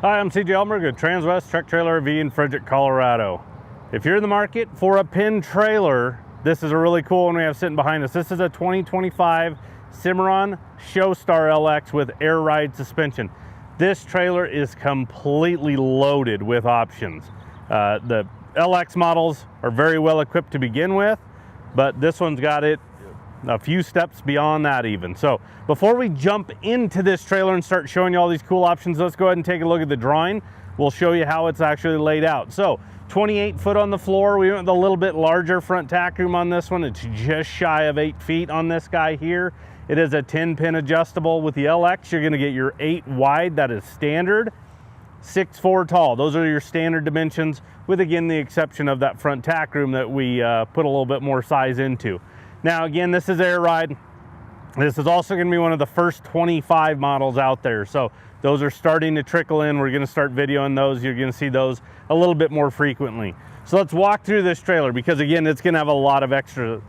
Hi, I'm CJ Elmer at Transwest Truck Trailer RV in Frederick, Colorado. If you're in the market for a Pen trailer, this is a really cool one we have sitting behind us. This is a 2025 Cimarron Showstar LX with air ride suspension. This trailer is completely loaded with options. The LX models are very well equipped to begin with, but this one's got it a few steps beyond that even. So before we jump into this trailer and start showing you all these cool options, let's go ahead and take a look at the drawing. We'll show you how it's actually laid out. So 28 foot on the floor. We went with a little bit larger front tack room on this one. It's just shy of 8 feet on this guy here. It is a 10-pin adjustable. With the LX, you're gonna get your 8 wide, that is standard, 6'4" tall. Those are your standard dimensions, with again the exception of that front tack room that we put a little bit more size into. Now again, this is air ride. This is also gonna be one of the first 25 models out there. So those are starting to trickle in. We're gonna start videoing those. You're gonna see those a little bit more frequently. So let's walk through this trailer, because again, it's gonna have a lot of extras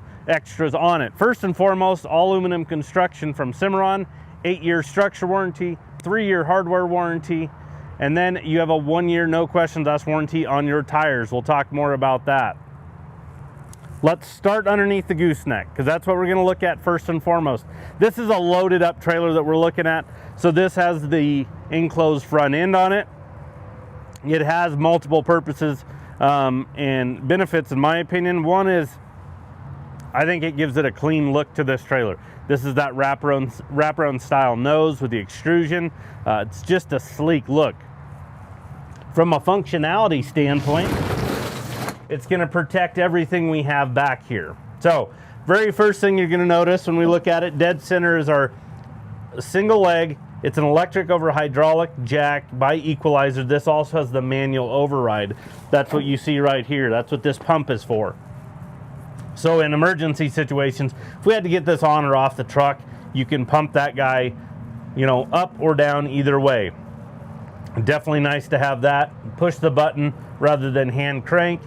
on it. First and foremost, all aluminum construction from Cimarron, 8-year structure warranty, 3-year hardware warranty, and then you have a 1-year no questions asked warranty on your tires. We'll talk more about that. Let's start underneath the gooseneck, because that's what we're going to look at first and foremost. This is a loaded up trailer that we're looking at. So this has the enclosed front end on it. It has multiple purposes and benefits, in my opinion. One is, I think it gives it a clean look to this trailer. This is that wraparound style nose with the extrusion. It's just a sleek look. From a functionality standpoint, it's going to protect everything we have back here. So very first thing you're going to notice when we look at it, dead center is our single leg. It's an electric over hydraulic jack by equalizer. This also has the manual override. That's what you see right here. That's what this pump is for. So in emergency situations, if we had to get this on or off the truck, you can pump that guy, you know, up or down either way. Definitely nice to have that. Push the button rather than hand crank.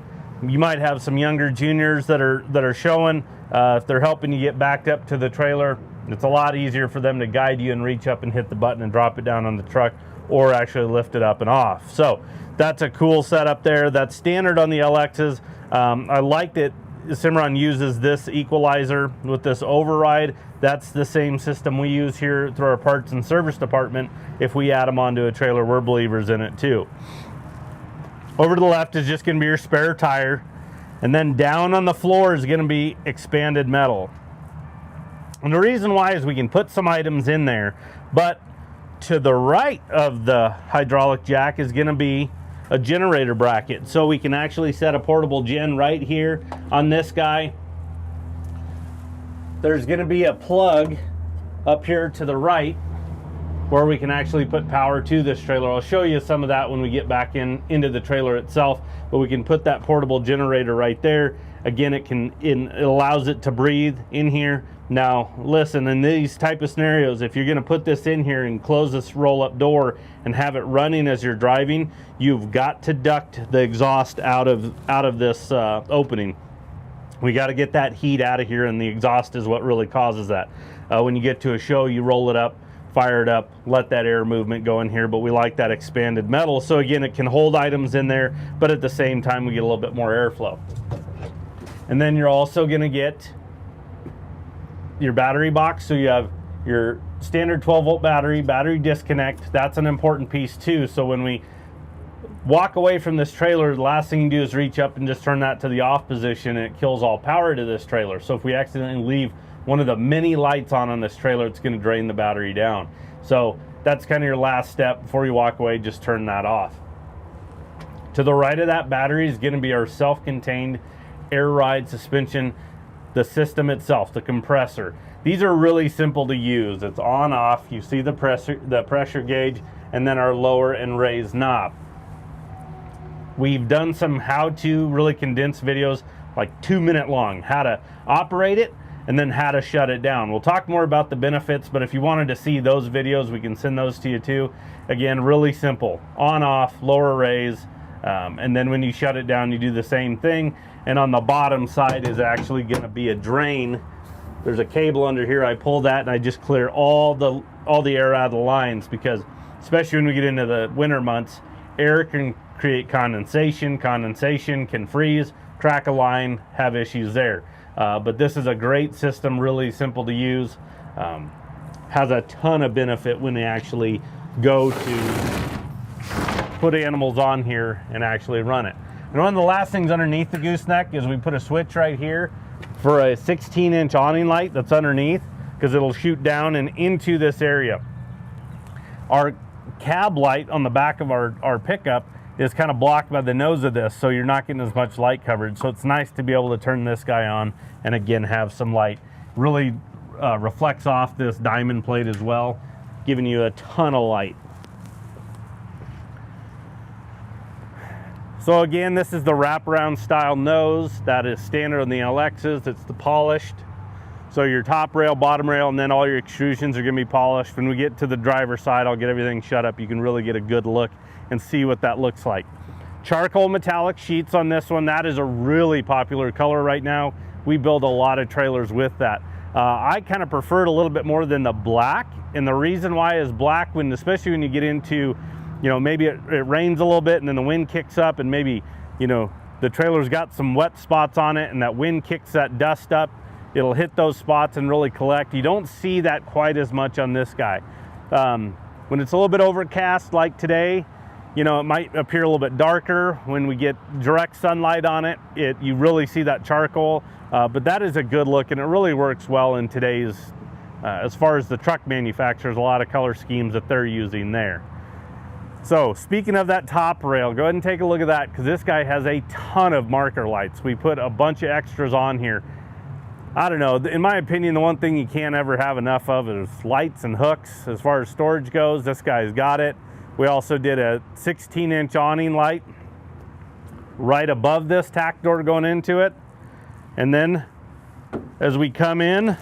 You might have some younger juniors that are showing. If they're helping you get backed up to the trailer, it's a lot easier for them to guide you and reach up and hit the button and drop it down on the truck, or actually lift it up and off. So that's a cool setup there. That's standard on the LXs. I like that Cimarron uses this equalizer with this override. That's the same system we use here through our parts and service department. If we add them onto a trailer, we're believers in it too. Over to the left is just going to be your spare tire, and then down on the floor is going to be expanded metal. And the reason why is we can put some items in there, but to the right of the hydraulic jack is going to be a generator bracket. So we can actually set a portable gen right here on this guy. There's going to be a plug up here to the right where we can actually put power to this trailer. I'll show you some of that when we get back into the trailer itself, but we can put that portable generator right there. Again, it allows it to breathe in here. Now listen, in these type of scenarios, if you're going to put this in here and close this roll-up door and have it running as you're driving, you've got to duct the exhaust out of this opening. We got to get that heat out of here, and the exhaust is what really causes that. When you get to a show, you roll it up, fire it up, let that air movement go in here, but we like that expanded metal. So again, it can hold items in there, but at the same time, we get a little bit more airflow. And then you're also going to get your battery box. So you have your standard 12-volt battery disconnect. That's an important piece too. So when we walk away from this trailer, the last thing you do is reach up and just turn that to the off position, and it kills all power to this trailer. So if we accidentally leave one of the many lights on this trailer, it's going to drain the battery down. So that's kind of your last step before you walk away. Just turn that off. To the right of that battery is going to be our self-contained air ride suspension, the system itself, the compressor. These are really simple to use. It's on off. You see the pressure gauge, and then our lower and raise knob. We've done some how-to really condensed videos, like 2-minute long, how to operate it and then how to shut it down. We'll talk more about the benefits, but if you wanted to see those videos, we can send those to you too. Again, really simple, on off, lower raise, and then when you shut it down, you do the same thing. And on the bottom side is actually going to be a drain. There's a cable under here. I pull that and I just clear all the air out of the lines, because especially when we get into the winter months. Air can create condensation. Condensation can freeze, crack a line, have issues there. But this is a great system, really simple to use. Has a ton of benefit when they actually go to put animals on here and actually run it. And one of the last things underneath the gooseneck is we put a switch right here for a 16-inch awning light that's underneath, because it'll shoot down and into this area. Our cab light on the back of our pickup is kind of blocked by the nose of this, so you're not getting as much light coverage. So it's nice to be able to turn this guy on and again have some light. Really reflects off this diamond plate as well, giving you a ton of light. So again, this is the wraparound style nose that is standard on the LXs. It's the polished. So your top rail, bottom rail, and then all your extrusions are gonna be polished. When we get to the driver's side, I'll get everything shut up. You can really get a good look and see what that looks like. Charcoal metallic sheets on this one. That is a really popular color right now. We build a lot of trailers with that. I kind of prefer it a little bit more than the black. And the reason why is black, especially when you get into, maybe it rains a little bit and then the wind kicks up and maybe, the trailer's got some wet spots on it and that wind kicks that dust up. It'll hit those spots and really collect. You don't see that quite as much on this guy. When it's a little bit overcast like today, it might appear a little bit darker. When we get direct sunlight on it, you really see that charcoal. But that is a good look, and it really works well in today's, as far as the truck manufacturers, a lot of color schemes that they're using there. So speaking of that top rail, go ahead and take a look at that, because this guy has a ton of marker lights. We put a bunch of extras on here. I don't know, in my opinion, the one thing you can't ever have enough of is lights and hooks. As far as storage goes, this guy's got it. We also did a 16-inch awning light right above this tack door going into it. And then as we come in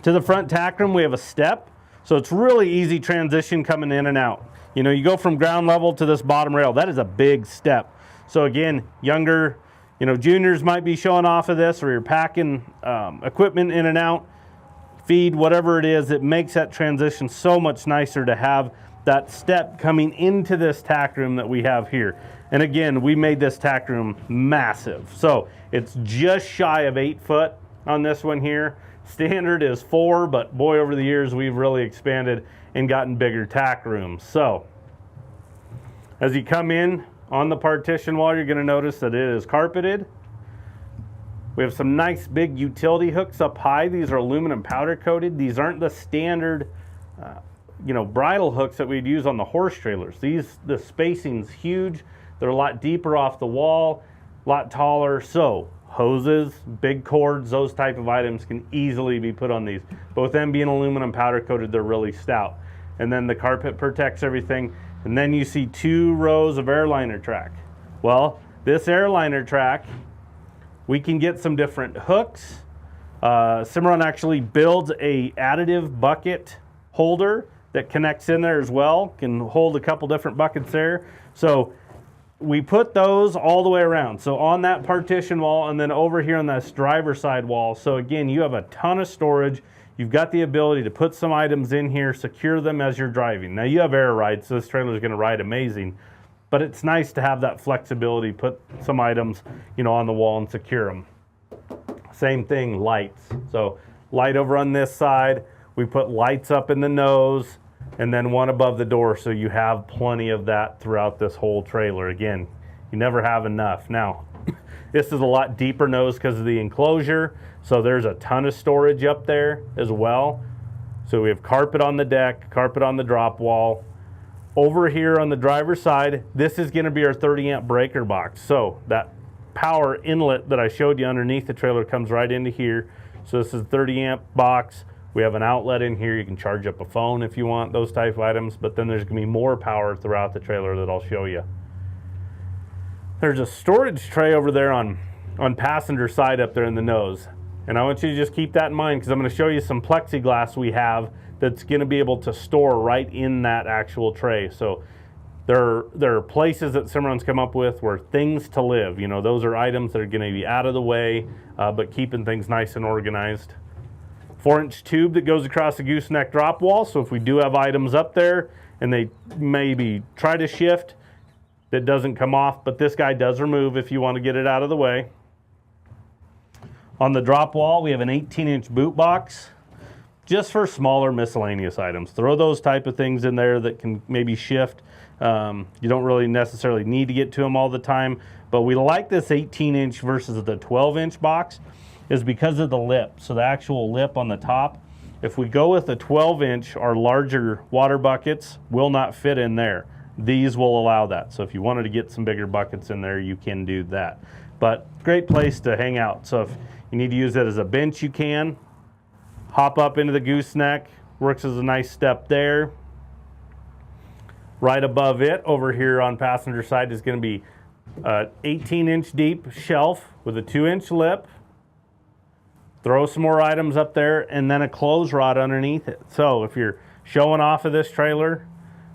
to the front tack room, we have a step. So it's really easy transition coming in and out. You go from ground level to this bottom rail. That is a big step. So again, younger, juniors might be showing off of this, or you're packing equipment in and out, feed, whatever it is. It makes that transition so much nicer to have that step coming into this tack room that we have here. And again, we made this tack room massive. So it's just shy of 8 foot on this one here. Standard is 4, but boy, over the years, we've really expanded and gotten bigger tack rooms. So as you come in on the partition wall, you're gonna notice that it is carpeted. We have some nice big utility hooks up high. These are aluminum powder coated. These aren't the standard bridle hooks that we'd use on the horse trailers. The spacing's huge. They're a lot deeper off the wall, a lot taller. So hoses, big cords, those type of items can easily be put on these. Both them being aluminum powder coated, they're really stout. And then the carpet protects everything. And then you see 2 rows of airliner track. Well, this airliner track, we can get some different hooks. Cimarron actually builds a additive bucket holder that connects in there as well. Can hold a couple different buckets there. So we put those all the way around. So on that partition wall, and then over here on this driver's side wall. So again, you have a ton of storage. You've got the ability to put some items in here, secure them as you're driving. Now you have air ride, so this trailer is going to ride amazing. But it's nice to have that flexibility, put some items, on the wall and secure them. Same thing, lights. So light over on this side. We put lights up in the nose, and then one above the door, so you have plenty of that throughout this whole trailer. Again, you never have enough. Now, this is a lot deeper nose because of the enclosure, so there's a ton of storage up there as well. So we have carpet on the deck, carpet on the drop wall. Over here on the driver's side, this is going to be our 30-amp breaker box. So that power inlet that I showed you underneath the trailer comes right into here. So this is a 30-amp box. We have an outlet in here. You can charge up a phone if you want, those type of items. But then there's going to be more power throughout the trailer that I'll show you. There's a storage tray over there on passenger side up there in the nose. And I want you to just keep that in mind, because I'm going to show you some plexiglass we have that's going to be able to store right in that actual tray. So there are places that Cimarron's come up with where things to live. Those are items that are going to be out of the way, but keeping things nice and organized. 4-inch tube that goes across the gooseneck drop wall. So if we do have items up there and they maybe try to shift, that doesn't come off, but this guy does remove if you want to get it out of the way. On the drop wall, we have an 18-inch boot box just for smaller miscellaneous items. Throw those type of things in there that can maybe shift. You don't really necessarily need to get to them all the time, but we like this 18-inch versus the 12-inch box is because of the lip. So the actual lip on the top, if we go with a 12-inch, our larger water buckets will not fit in there. These will allow that. So if you wanted to get some bigger buckets in there, you can do that. But great place to hang out. So if you need to use it as a bench, you can. Hop up into the gooseneck, works as a nice step there. Right above it, over here on passenger side, is going to be an 18-inch deep shelf with a 2-inch lip. Throw some more items up there, and then a clothes rod underneath it. So if you're showing off of this trailer,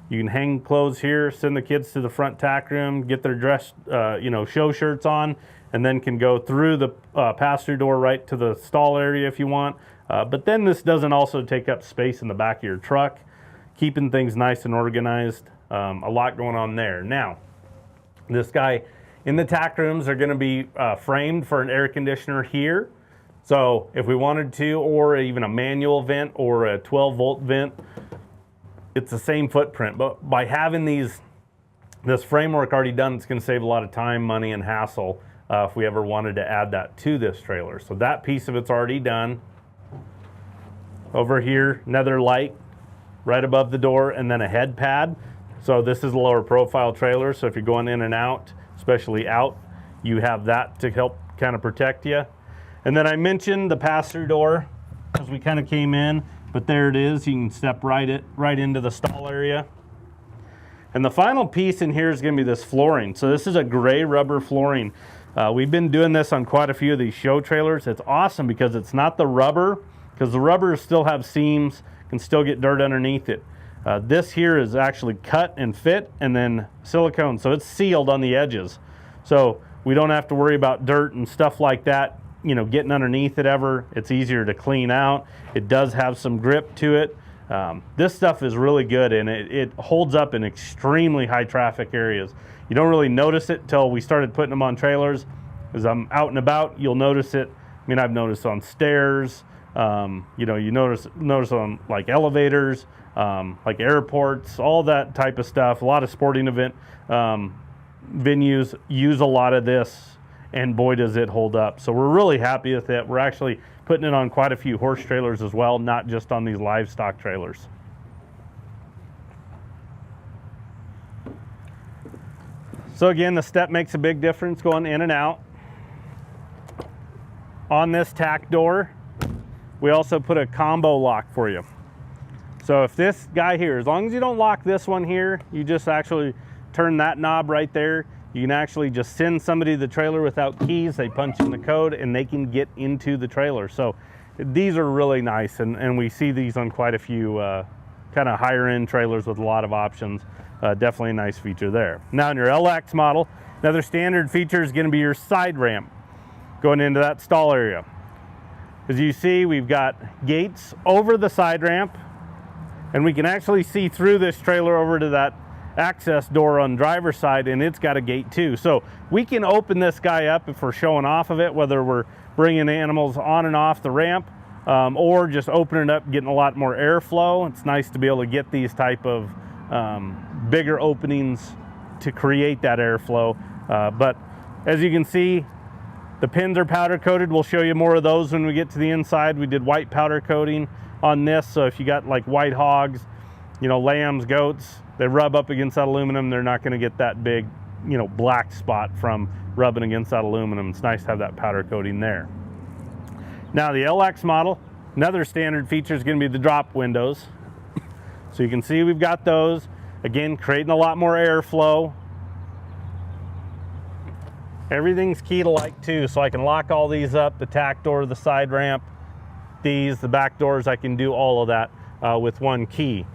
you can hang clothes here, send the kids to the front tack room, get their dress, show shirts on, and then can go through the pass-through door right to the stall area if you want. But then this doesn't also take up space in the back of your truck, keeping things nice and organized. A lot going on there. Now, this guy in the tack rooms are going to be framed for an air conditioner here. So if we wanted to, or even a manual vent or a 12-volt vent, it's the same footprint. But by having this framework already done, it's going to save a lot of time, money, and hassle if we ever wanted to add that to this trailer. So that piece of it's already done. Over here, another light right above the door, and then a head pad. So this is a lower profile trailer, so if you're going in and out, especially out, you have that to help kind of protect you. And then I mentioned the pass-through door as we kind of came in, but there it is. You can step right into the stall area. And the final piece in here is going to be this flooring. So this is a gray rubber flooring. We've been doing this on quite a few of these show trailers. It's awesome because it's not the rubber, because the rubbers still have seams, can still get dirt underneath it. This here is actually cut and fit and then silicone, so it's sealed on the edges. So we don't have to worry about dirt and stuff like that, getting underneath it ever. It's easier to clean out. It does have some grip to it. This stuff is really good, and it holds up in extremely high traffic areas. You don't really notice it till we started putting them on trailers. As I'm out and about, you'll notice it. I mean, I've noticed on stairs, you notice on like elevators, like airports, all that type of stuff. A lot of sporting event venues use a lot of this, and boy does it hold up. So we're really happy with it. We're actually putting it on quite a few horse trailers as well, not just on these livestock trailers. So again, the step makes a big difference going in and out. On this tack door, we also put a combo lock for you. So if this guy here, as long as you don't lock this one here, you just actually turn that knob right there. You can actually just send somebody to the trailer without keys. They punch in the code and they can get into the trailer. So these are really nice, and we see these on quite a few kind of higher end trailers with a lot of options. Definitely a nice feature there. Now in your LX model, another standard feature is going to be your side ramp going into that stall area. As you see, we've got gates over the side ramp, and we can actually see through this trailer over to that access door on the driver's side, and it's got a gate too. So we can open this guy up if we're showing off of it, whether we're bringing animals on and off the ramp, or just opening it up, getting a lot more airflow. It's nice to be able to get these type of bigger openings to create that airflow. But as you can see, the pins are powder coated. We'll show you more of those when we get to the inside. We did white powder coating on this, so if you got like white hogs, lambs, goats, they rub up against that aluminum, they're not going to get that big, black spot from rubbing against that aluminum. It's nice to have that powder coating there. Now the LX model, another standard feature is going to be the drop windows. So you can see we've got those, again, creating a lot more airflow. Everything's key to like too, so I can lock all these up, the tack door, the side ramp, the back doors, I can do all of that with one key.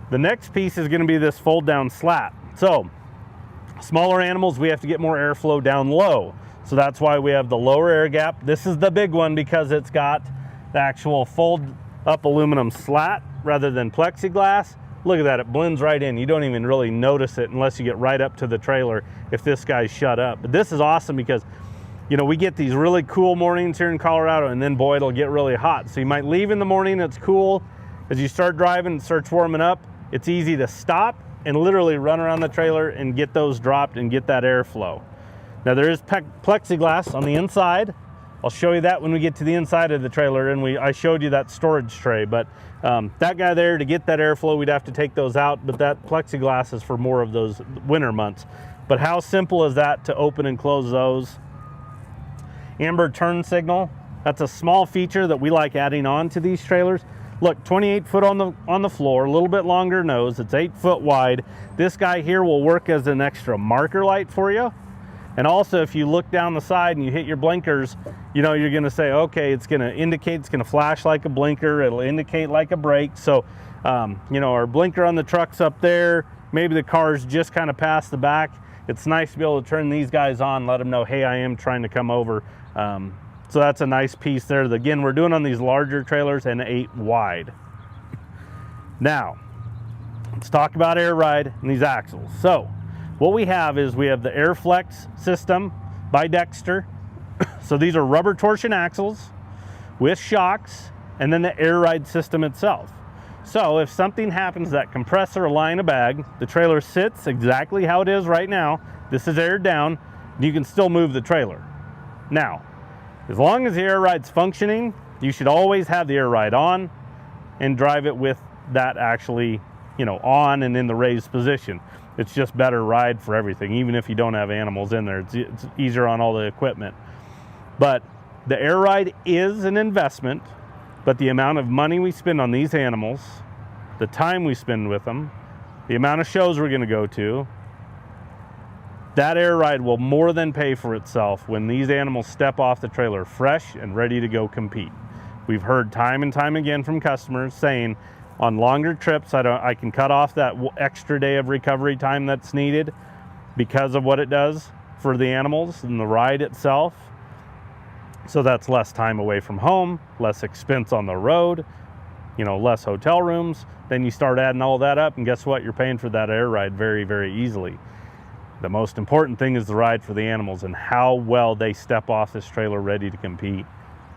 The next piece is going to be this fold down slat. So smaller animals, we have to get more airflow down low. So that's why we have the lower air gap. This is the big one because it's got the actual fold up aluminum slat rather than plexiglass. Look at that, it blends right in. You don't even really notice it unless you get right up to the trailer if this guy's shut up. But this is awesome because, you know, we get these really cool mornings here in Colorado, and then boy, it'll get really hot. So you might leave in the morning, it's cool. As you start driving, it starts warming up. It's easy to stop and literally run around the trailer and get those dropped and get that airflow. Now there is plexiglass on the inside. I'll show you that when we get to the inside of the trailer, and I showed you that storage tray, but that guy there, to get that airflow, we'd have to take those out, but that plexiglass is for more of those winter months. But how simple is that to open and close those? Amber turn signal, that's a small feature that we like adding on to these trailers. Look, 28 foot on the floor, a little bit longer nose, it's 8 foot wide. This guy here will work as an extra marker light for you. And also, if you look down the side and you hit your blinkers, you know, you're gonna say, okay, it's gonna indicate, it's gonna flash like a blinker, it'll indicate like a brake. So, you know, our blinker on the truck's up there, maybe the car's just kind of past the back. It's nice to be able to turn these guys on, let them know, hey, I am trying to come over. So that's a nice piece there. Again, we're doing on these larger trailers and 8 wide. Now, let's talk about air ride and these axles. So, what we have is we have the AirFlex system by Dexter. So these are rubber torsion axles with shocks, and then the air ride system itself. So if something happens, that compressor line a bag, the trailer sits exactly how it is right now. This is aired down, you can still move the trailer. Now, as long as the air ride's functioning, you should always have the air ride on and drive it with that actually, you know, on and in the raised position. It's just better ride for everything, even if you don't have animals in there. It's easier on all the equipment. But the air ride is an investment, but the amount of money we spend on these animals, the time we spend with them, the amount of shows we're gonna go to, that air ride will more than pay for itself when these animals step off the trailer fresh and ready to go compete. We've heard time and time again from customers saying, on longer trips, I can cut off that extra day of recovery time that's needed because of what it does for the animals and the ride itself. So that's less time away from home, less expense on the road, you know, less hotel rooms. Then you start adding all that up, and guess what? You're paying for that air ride very, very easily. The most important thing is the ride for the animals and how well they step off this trailer ready to compete.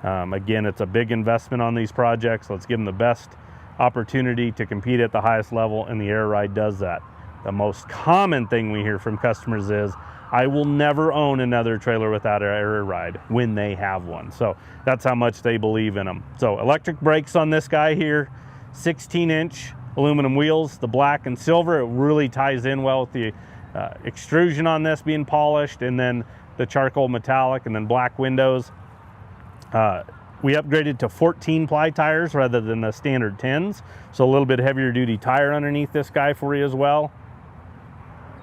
Again, it's a big investment on these projects. Let's give them the best opportunity to compete at the highest level, and the air ride does that. The most common thing we hear from customers is, I will never own another trailer without an air ride when they have one. So that's how much they believe in them. So electric brakes on this guy here, 16-inch aluminum wheels, the black and silver. It really ties in well with the extrusion on this being polished, and then the charcoal metallic, and then black windows. We upgraded to 14 ply tires rather than the standard 10s. So a little bit heavier duty tire underneath this guy for you as well.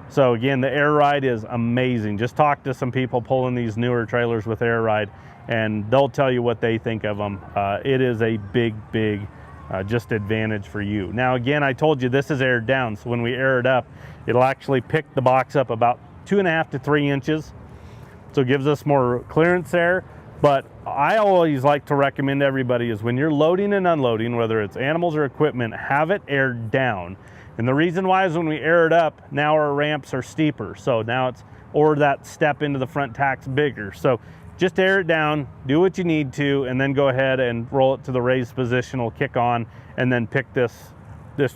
So again, the air ride is amazing. Just talk to some people pulling these newer trailers with air ride, and they'll tell you what they think of them. It is a big just advantage for you. Now again, I told you this is aired down, so when we air it up, it'll actually pick the box up about 2.5 to 3 inches. So it gives us more clearance there. But I always like to recommend everybody is when you're loading and unloading, whether it's animals or equipment, have it aired down. And the reason why is when we air it up, now our ramps are steeper. So now it's, or that step into the front tack's bigger. So just air it down, do what you need to, and then go ahead and roll it to the raised position. It'll kick on, and then pick this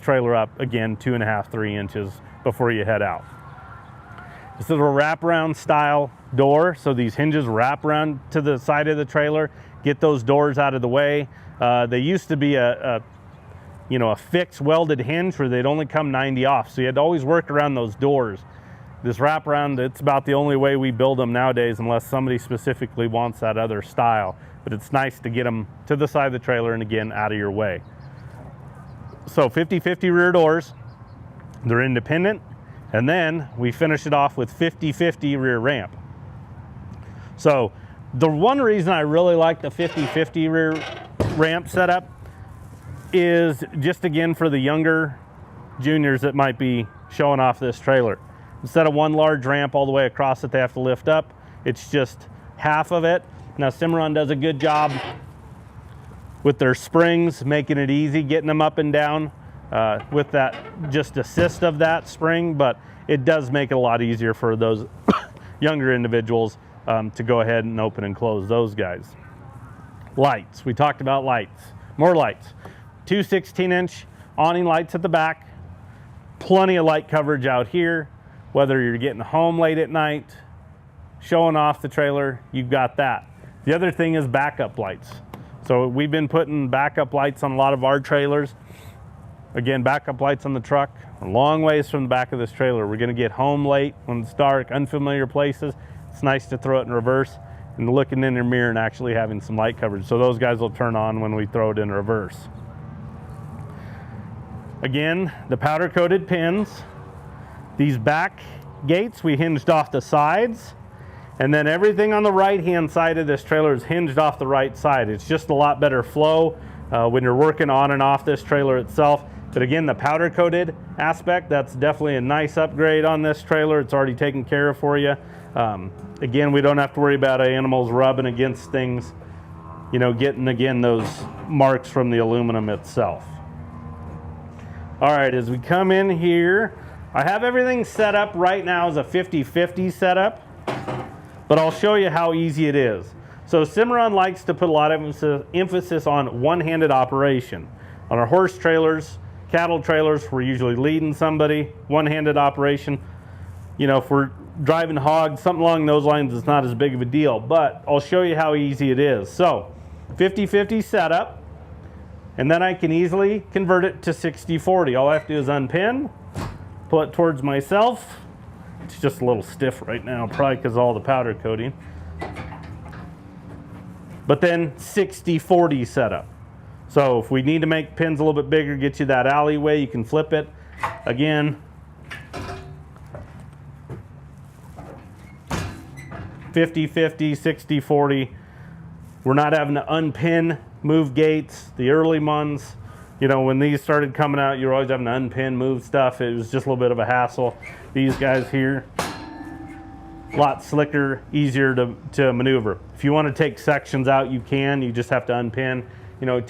trailer up again 2.5 to 3 inches before you head out. This is a wraparound style door, so these hinges wrap around to the side of the trailer, get those doors out of the way. They used to be a fixed welded hinge where they'd only come 90 off, so you had to always work around those doors. This wraparound, it's about the only way we build them nowadays, unless somebody specifically wants that other style. But it's nice to get them to the side of the trailer and again out of your way. So 50/50 rear doors, they're independent. And then we finish it off with 50/50 rear ramp. So the one reason I really like the 50/50 rear ramp setup is just again for the younger juniors that might be showing off this trailer. Instead of one large ramp all the way across that they have to lift up, it's just half of it. Now Cimarron does a good job with their springs, making it easy getting them up and down with that just assist of that spring, but it does make it a lot easier for those younger individuals to go ahead and open and close those guys. Lights, we talked about lights. More lights. 2 16-inch awning lights at the back. Plenty of light coverage out here. Whether you're getting home late at night, showing off the trailer, you've got that. The other thing is backup lights. So we've been putting backup lights on a lot of our trailers. Again, backup lights on the truck, a long ways from the back of this trailer. We're gonna get home late when it's dark, unfamiliar places. It's nice to throw it in reverse and looking in your mirror and actually having some light coverage. So those guys will turn on when we throw it in reverse. Again, the powder coated pins. These back gates we hinged off the sides, and then everything on the right hand side of this trailer is hinged off the right side. It's just a lot better flow when you're working on and off this trailer itself. But again, the powder coated aspect, that's definitely a nice upgrade on this trailer. It's already taken care of for you. Again, we don't have to worry about animals rubbing against things, you know, getting again those marks from the aluminum itself. All right, as we come in here, I have everything set up right now as a 50-50 setup, but I'll show you how easy it is. So Cimarron likes to put a lot of emphasis on one-handed operation. On our horse trailers, cattle trailers, we're usually leading somebody, one-handed operation. You know, if we're driving hogs, something along those lines, it's not as big of a deal, but I'll show you how easy it is. So 50-50 setup, and then I can easily convert it to 60-40. All I have to do is unpin, pull it towards myself. It's just a little stiff right now, probably because of all the powder coating. But then 60-40 setup. So if we need to make pins a little bit bigger, get you that alleyway, you can flip it. Again, 50-50, 60-40. We're not having to unpin, move gates. The early months, you know, when these started coming out, you're always having to unpin, move stuff. It was just a little bit of a hassle. These guys here, a lot slicker, easier to maneuver. If you want to take sections out, you can. You just have to unpin, you know,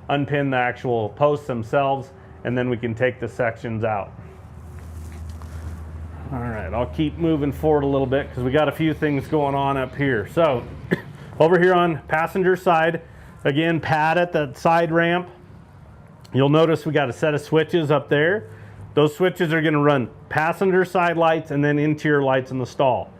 unpin the actual posts themselves, and then we can take the sections out. All right, I'll keep moving forward a little bit because we got a few things going on up here. So over here on passenger side, again, pad at the side ramp. You'll notice we got a set of switches up there. Those switches are going to run passenger side lights and then interior lights in the stall.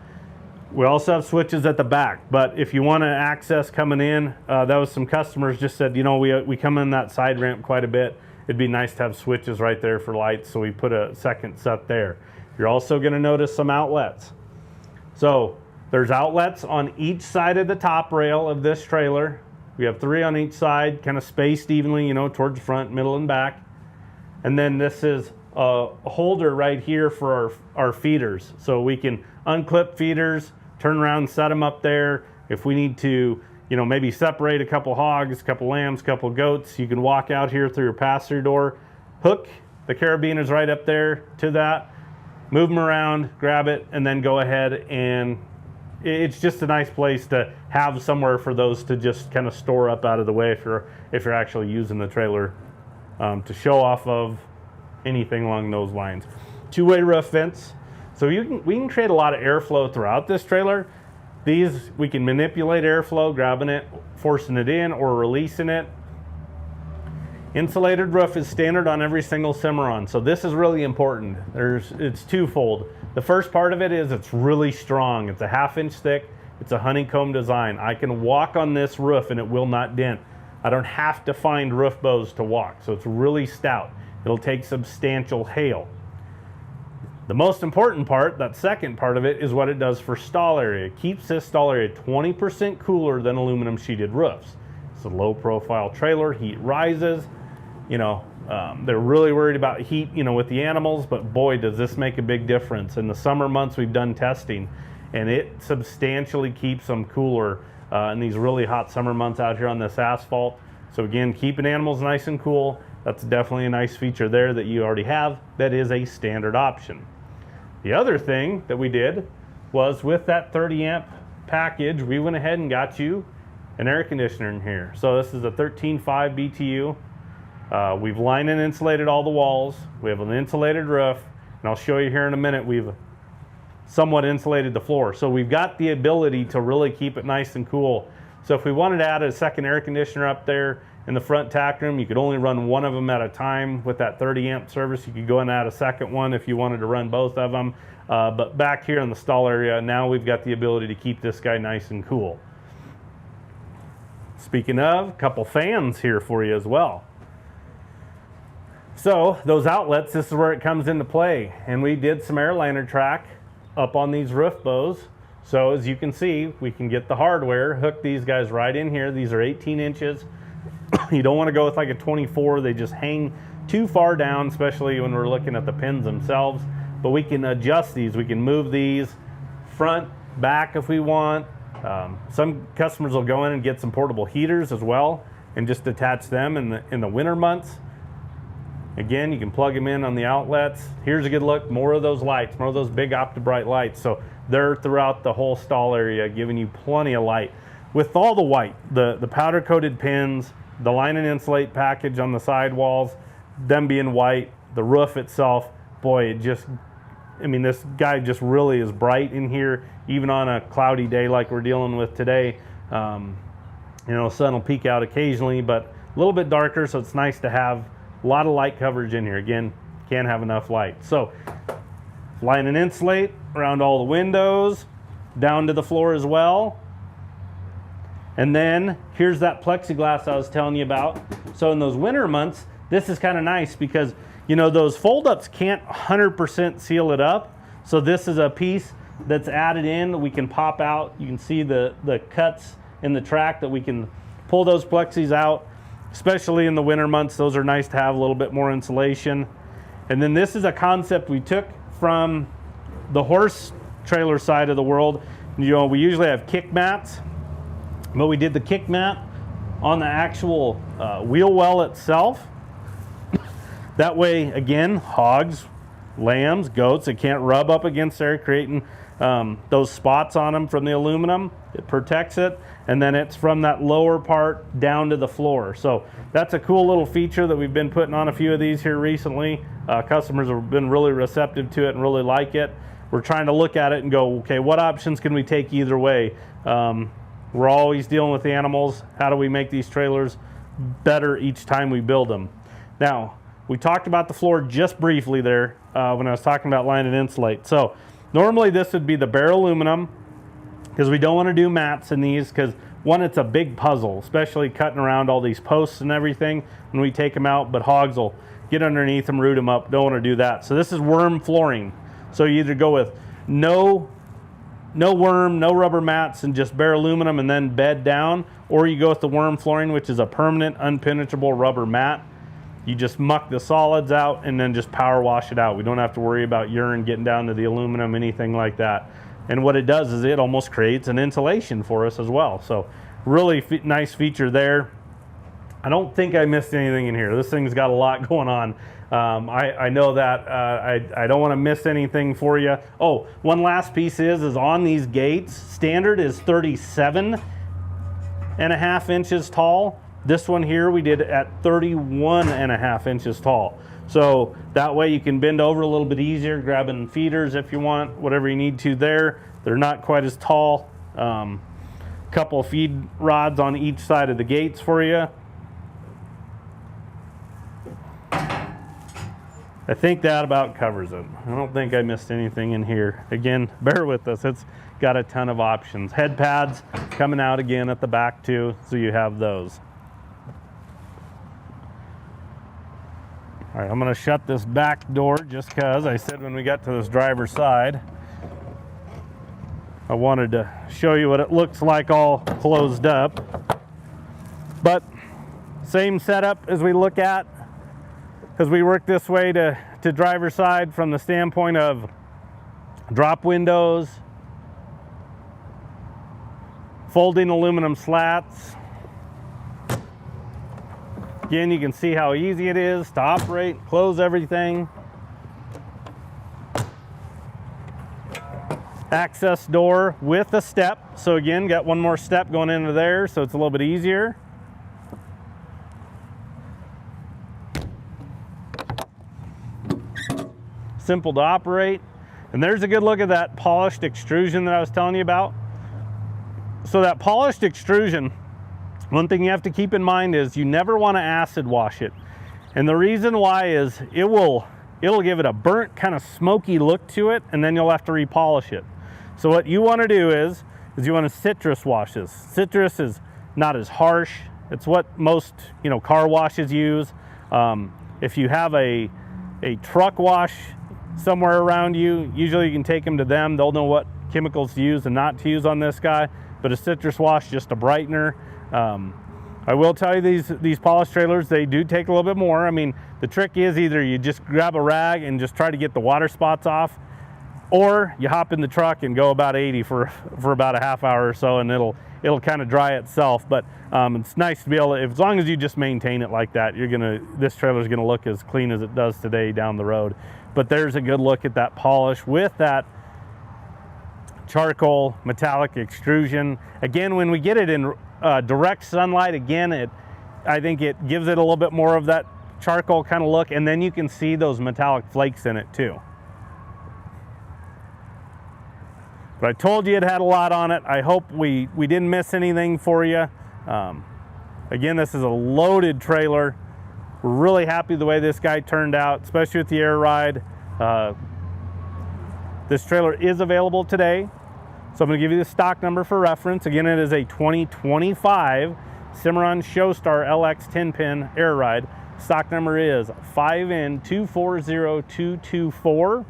We also have switches at the back, but if you want to access coming in, that was some customers just said, you know, we come in that side ramp quite a bit. It'd be nice to have switches right there for lights, so we put a second set there. You're also going to notice some outlets. So there's outlets on each side of the top rail of this trailer. We have 3 on each side, kind of spaced evenly, you know, towards the front, middle, and back. And then this is a holder right here for our feeders. So we can unclip feeders, turn around, set them up there. If we need to, you know, maybe separate a couple hogs, a couple lambs, a couple goats, you can walk out here through your pass-through door, hook the carabiners right up there to that, move them around, grab it, and then go ahead, and it's just a nice place to have somewhere for those to just kind of store up out of the way if you're actually using the trailer to show off of, anything along those lines. Two-way roof vents. So we can create a lot of airflow throughout this trailer. These, we can manipulate airflow, grabbing it, forcing it in, or releasing it. Insulated roof is standard on every single Cimarron, so this is really important. It's twofold. The first part of it is it's really strong. It's a 1/2 inch thick. It's a honeycomb design. I can walk on this roof and it will not dent. I don't have to find roof bows to walk, so it's really stout. It'll take substantial hail. The most important part, that second part of it, is what it does for stall area. It keeps this stall area 20% cooler than aluminum sheeted roofs. It's a low profile trailer, heat rises. You know, they're really worried about heat, you know, with the animals, but boy, does this make a big difference. In the summer months, we've done testing, and it substantially keeps them cooler in these really hot summer months out here on this asphalt. So again, keeping animals nice and cool, that's definitely a nice feature there that you already have. That is a standard option. The other thing that we did was with that 30 amp package, we went ahead and got you an air conditioner in here. So this is a 13.5 BTU. We've lined and insulated all the walls. We have an insulated roof, and I'll show you here in a minute, we've somewhat insulated the floor. So we've got the ability to really keep it nice and cool. So if we wanted to add a second air conditioner up there in the front tack room, you could only run one of them at a time with that 30 amp service. You could go and add a second one if you wanted to run both of them. But back here in the stall area, now we've got the ability to keep this guy nice and cool. Speaking of, a couple fans here for you as well. So those outlets, this is where it comes into play. And we did some airliner track up on these roof bows. So as you can see, we can get the hardware, hook these guys right in here. These are 18 inches. You don't want to go with like a 24. They just hang too far down, especially when we're looking at the pins themselves. But we can adjust these. We can move these front, back if we want. Some customers will go in and get some portable heaters as well and just attach them in the winter months. Again, you can plug them in on the outlets. Here's a good look, more of those lights, more of those big OptiBrite lights. So they're throughout the whole stall area, giving you plenty of light. With all the white, the powder coated pins, the line and insulate package on the sidewalls, them being white, the roof itself, boy, it just, I mean, this guy just really is bright in here, even on a cloudy day like we're dealing with today. You know, sun will peek out occasionally, but a little bit darker, so it's nice to have a lot of light coverage in here. Again, can't have enough light. So, line and insulate around all the windows, down to the floor as well. And then, here's that plexiglass I was telling you about. So in those winter months, this is kind of nice because, you know, those fold-ups can't 100% seal it up. So this is a piece that's added in. We can pop out. You can see the cuts in the track that we can pull those plexis out, especially in the winter months. Those are nice to have a little bit more insulation. And then this is a concept we took from the horse trailer side of the world. You know, we usually have kick mats, but we did the kick mat on the actual wheel well itself. That way, again, hogs, lambs, goats, it can't rub up against there, creating those spots on them from the aluminum. It protects it, and then it's from that lower part down to the floor. So that's a cool little feature that we've been putting on a few of these here recently. Customers have been really receptive to it and really like it. We're trying to look at it and go, okay, what options can we take either way? We're always dealing with the animals. How do we make these trailers better each time we build them? Now, we talked about the floor just briefly there when I was talking about line and insulate. So normally this would be the bare aluminum, because we don't want to do mats in these, because one, it's a big puzzle, especially cutting around all these posts and everything when we take them out, but hogs will get underneath them, root them up. Don't want to do that. So this is Werm Flooring. So you either go with no worm, no rubber mats, and just bare aluminum and then bed down, or you go with the Werm Flooring, which is a permanent unpenetrable rubber mat. You just muck the solids out and then just power wash it out. We don't have to worry about urine getting down to the aluminum, anything like that. And what it does is it almost creates an insulation for us as well. So really nice feature there. I don't think I missed anything in here. This thing's got a lot going on. I know that I don't want to miss anything for you. Oh, one last piece is on these gates, standard is 37.5 inches tall. This one here we did at 31.5 inches tall. So that way you can bend over a little bit easier, grabbing feeders if you want, whatever you need to there. They're not quite as tall. Couple of feed rods on each side of the gates for you. I think that about covers it. I don't think I missed anything in here. Again, bear with us. It's got a ton of options. Head pads coming out again at the back too, so you have those. All right, I'm gonna shut this back door just because I said when we got to this driver's side, I wanted to show you what it looks like all closed up. But same setup as we look at, because we work this way to driver's side from the standpoint of drop windows, folding aluminum slats. Again, you can see how easy it is to operate, close everything. access door with a step. So again, got one more step going into there, so it's a little bit easier. Simple to operate. And there's a good look at that polished extrusion that I was telling you about. So that polished extrusion, one thing you have to keep in mind is you never want to acid wash it. And the reason why is it'll give it a burnt kind of smoky look to it, and then you'll have to repolish it. So what you want to do is you want to citrus wash this. Citrus is not as harsh. It's what most car washes use. If you have a truck wash somewhere around you, usually you can take them to them. They'll know what chemicals to use and not to use on this guy. But a citrus wash, just a brightener. I will tell you these polished trailers, they do take a little bit more. I mean, the trick is either you just grab a rag and just try to get the water spots off, or you hop in the truck and go about 80 for about a half hour or so, and it'll kind of dry itself. But it's nice to be able to, as long as you just maintain it like that, this trailer's gonna look as clean as it does today down the road. But there's a good look at that polish with that charcoal metallic extrusion. Again, when we get it in direct sunlight, again, I think it gives it a little bit more of that charcoal kind of look, and then you can see those metallic flakes in it too. But I told you it had a lot on it. I hope we didn't miss anything for you. Again, this is a loaded trailer. We're really happy the way this guy turned out, especially with the air ride. This trailer is available today. So I'm going to give you the stock number for reference. Again, it is a 2025 Cimarron Showstar LX 10-pin air ride. Stock number is 5N240224.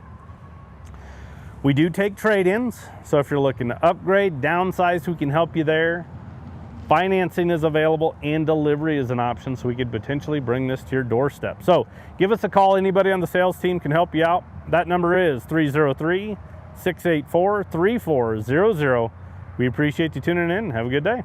We do take trade-ins, so if you're looking to upgrade, downsize, we can help you there. Financing is available and delivery is an option, so we could potentially bring this to your doorstep. So give us a call. Anybody on the sales team can help you out. That number is 303-684-3400. We appreciate you tuning in. Have a good day.